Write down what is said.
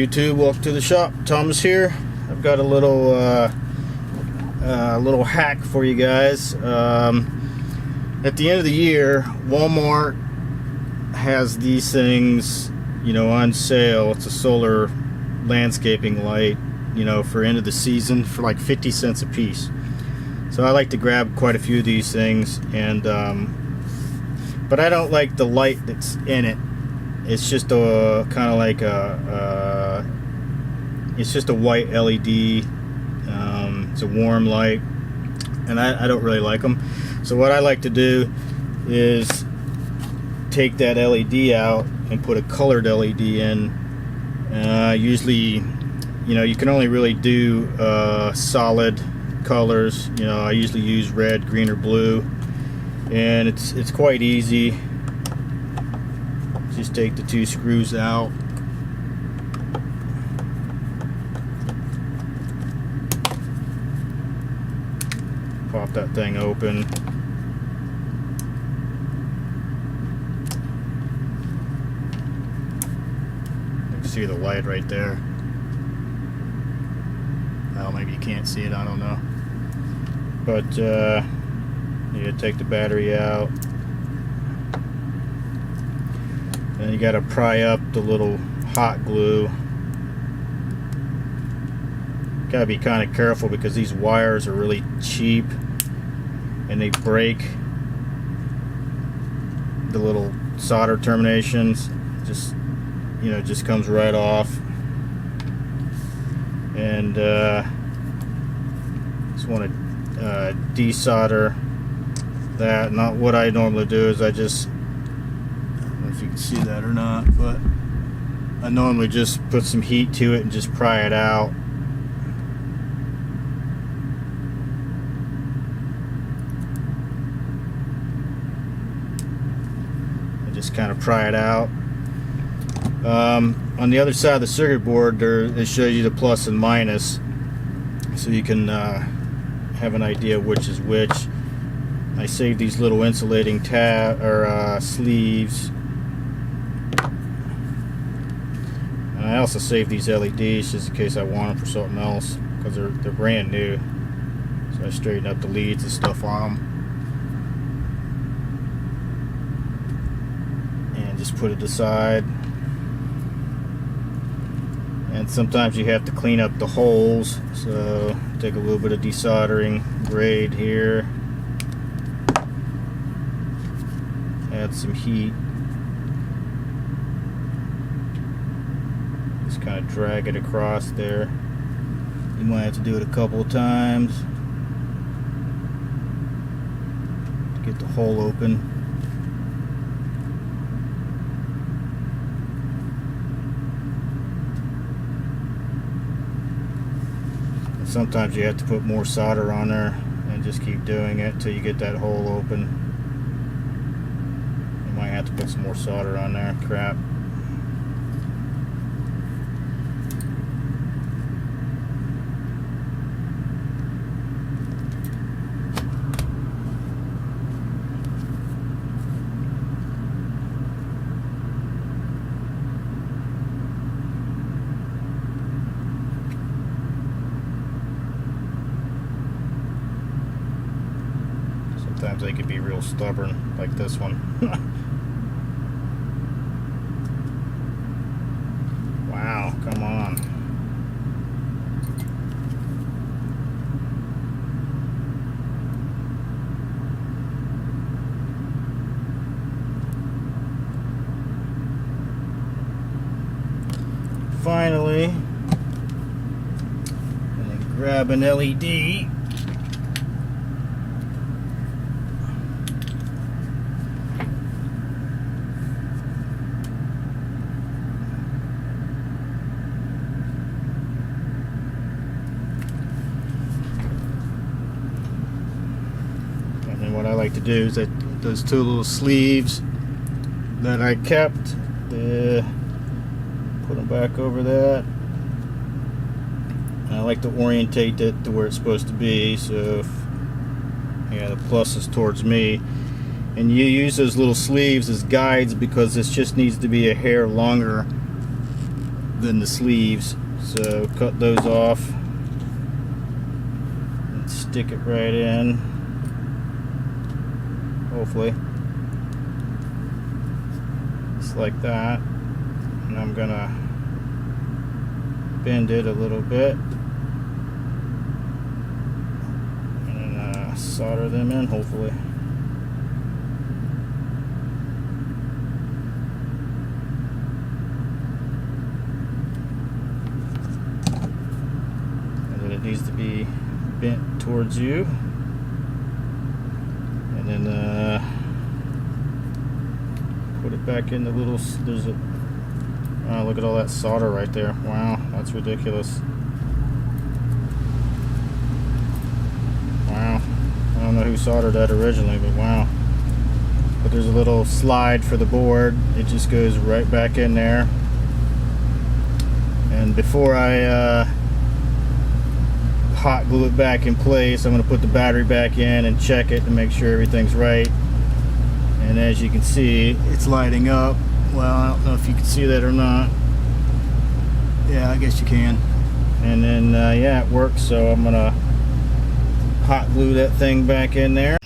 YouTube, welcome to the shop. Thomas here. I've got a little hack for you guys. At the end of the year, Walmart has these things, you know, on sale. It's a solar landscaping light, you know, for end of the season for like 50 cents a piece. So I like to grab quite a few of these things, and but I don't like the light that's in it. It's just a kind of like it's just a white LED. It's a warm light, and I don't really like them. So what I like to do is take that LED out and put a colored LED in. Usually, you know, you can only really do solid colors. You know, I usually use red, green, or blue, and it's quite easy. Just take the two screws out. Pop that thing open. You can see the light right there. Well, maybe you can't see it, I don't know. But you take the battery out. Then you got to pry up the little hot glue. Got to be kind of careful because these wires are really cheap and they break the little solder terminations. Just, you know, just comes right off. And just want to desolder that. Not what I normally do is I just, if you can see that or not, but I normally just put some heat to it and just pry it out. And just kind of pry it out. On the other side of the circuit board, it shows you the plus and minus, so you can have an idea which is which. I saved these little insulating sleeves. And I also saved these LEDs just in case I want them for something else, because they're brand new. So I straightened up the leads and stuff on them. And just put it aside. And sometimes you have to clean up the holes, so take a little bit of desoldering braid here. Add some heat. Just kind of drag it across there. You might have to do it a couple of times to get the hole open. And sometimes you have to put more solder on there and just keep doing it until you get that hole open. Might have to put some more solder on there. Crap. Sometimes they can be real stubborn, like this one. Wow, come on. Finally, I'm going to grab an LED. What I like to do is that those two little sleeves that I kept, put them back over that. And I like to orientate it to where it's supposed to be, so if, yeah, the plus is towards me. And you use those little sleeves as guides because this just needs to be a hair longer than the sleeves. So cut those off and stick it right in, hopefully, just like that. And I'm gonna bend it a little bit and solder them in, hopefully. It needs to be bent towards you, and then put it back in the little. There's a look at all that solder right there. Wow, that's ridiculous. Wow, I don't know who soldered that originally, but wow. But there's a little slide for the board. It just goes right back in there. And before I hot glue it back in place, I'm going to put the battery back in and check it to make sure everything's right. And as you can see, it's lighting up. Well, I don't know if you can see that or not. Yeah, I guess you can. And then yeah, it works. So I'm going to hot glue that thing back in there.